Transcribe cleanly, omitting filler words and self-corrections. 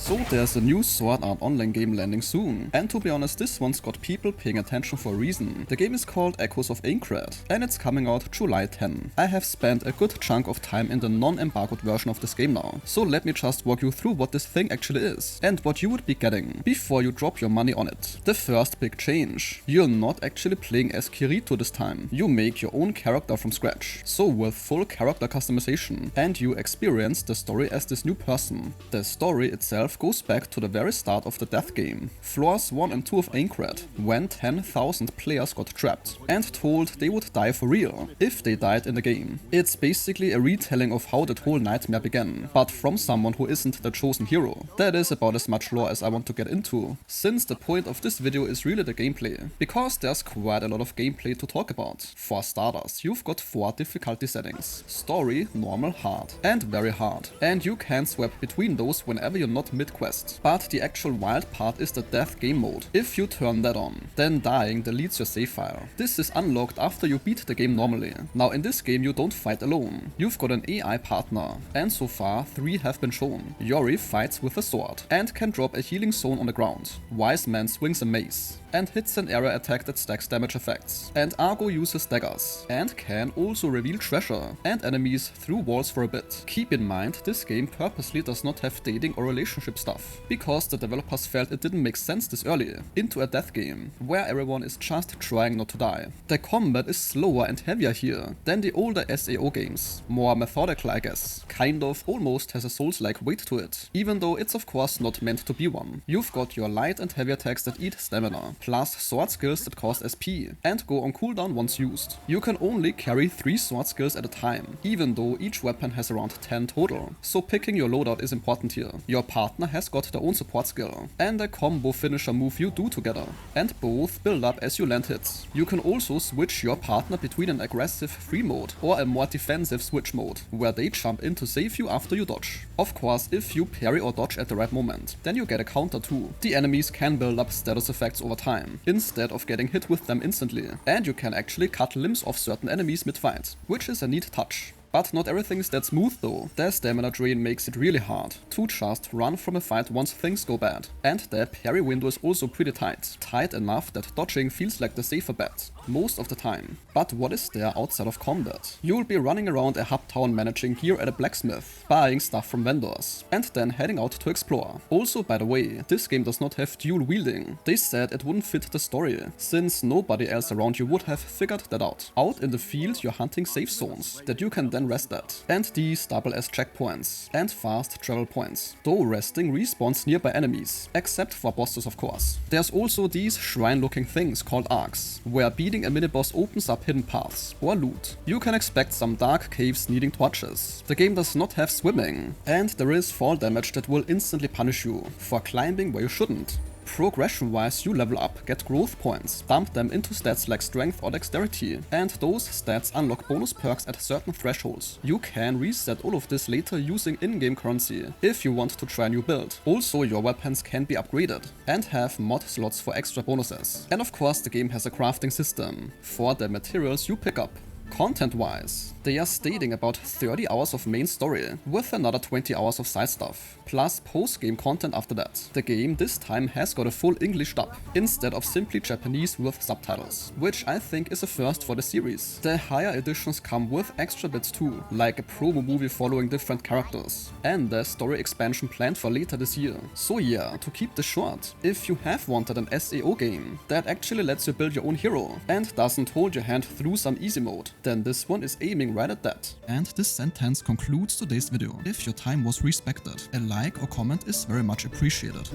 So there's a new Sword Art online game landing soon, and to be honest this one's got people paying attention for a reason. The game is called Echoes of Aincrad, and it's coming out July 10. I have spent a good chunk of time in the non-embargoed version of this game now, so let me just walk you through what this thing actually is, and what you would be getting before you drop your money on it. The first big change: you're not actually playing as Kirito this time, you make your own character from scratch, so with full character customization, and you experience the story as this new person. The story itself goes back to the very start of the Death game, floors 1 and 2 of Aincrad, when 10,000 players got trapped and told they would die for real if they died in the game. It's basically a retelling of how that whole nightmare began, but from someone who isn't the chosen hero. That is about as much lore as I want to get into, since the point of this video is really the gameplay, because there's quite a lot of gameplay to talk about. For starters, you've got 4 difficulty settings: story, normal, hard, and very hard, and you can swap between those whenever you're not mid-quest. But the actual wild part is the death game mode. If you turn that on, then dying deletes your save file. This is unlocked after you beat the game normally. Now in this game you don't fight alone, you've got an AI partner, and so far 3 have been shown. Yori fights with a sword, and can drop a healing zone on the ground. Wise Man swings a mace, and hits an area attack that stacks damage effects. And Argo uses daggers, and can also reveal treasure and enemies through walls for a bit. Keep in mind, this game purposely does not have dating or relationship stuff, because the developers felt it didn't make sense this early into a death game, where everyone is just trying not to die. The combat is slower and heavier here than the older SAO games, more methodical I guess, kind of almost has a Souls-like weight to it, even though it's of course not meant to be one. You've got your light and heavy attacks that eat stamina, plus sword skills that cost SP and go on cooldown once used. You can only carry 3 sword skills at a time, even though each weapon has around 10 total, so picking your loadout is important here. Your partner has got their own support skill, and a combo finisher move you do together, and both build up as you land hits. You can also switch your partner between an aggressive free mode or a more defensive switch mode, where they jump in to save you after you dodge. Of course, if you parry or dodge at the right moment, then you get a counter too. The enemies can build up status effects over time, instead of getting hit with them instantly, and you can actually cut limbs off certain enemies mid-fight, which is a neat touch. But not everything is that smooth though. The stamina drain makes it really hard to just run from a fight once things go bad. And the parry window is also pretty tight. Tight enough that dodging feels like the safer bet most of the time. But what is there outside of combat? You'll be running around a hub town managing gear at a blacksmith, buying stuff from vendors, and then heading out to explore. Also, by the way, this game does not have dual wielding. They said it wouldn't fit the story, since nobody else around you would have figured that out. Out in the field you're hunting safe zones that you can then rest at, and these double as checkpoints and fast travel points, though resting respawns nearby enemies, except for bosses of course. There's also these shrine looking things called arcs, where beating a mini-boss opens up hidden paths or loot. You can expect some dark caves needing torches. The game does not have swimming, and there is fall damage that will instantly punish you for climbing where you shouldn't. Progression-wise, you level up, get growth points, dump them into stats like strength or dexterity, and those stats unlock bonus perks at certain thresholds. You can reset all of this later using in-game currency, if you want to try a new build. Also, your weapons can be upgraded, and have mod slots for extra bonuses. And of course, the game has a crafting system for the materials you pick up. Content-wise, they are stating about 30 hours of main story, with another 20 hours of side stuff, plus post-game content after that. The game this time has got a full English dub, instead of simply Japanese with subtitles, which I think is a first for the series. The higher editions come with extra bits too, like a promo movie following different characters, and the story expansion planned for later this year. So yeah, to keep this short, if you have wanted an SAO game that actually lets you build your own hero, and doesn't hold your hand through some easy mode, then this one is aiming right at that. And this sentence concludes today's video. If your time was respected, a like or comment is very much appreciated.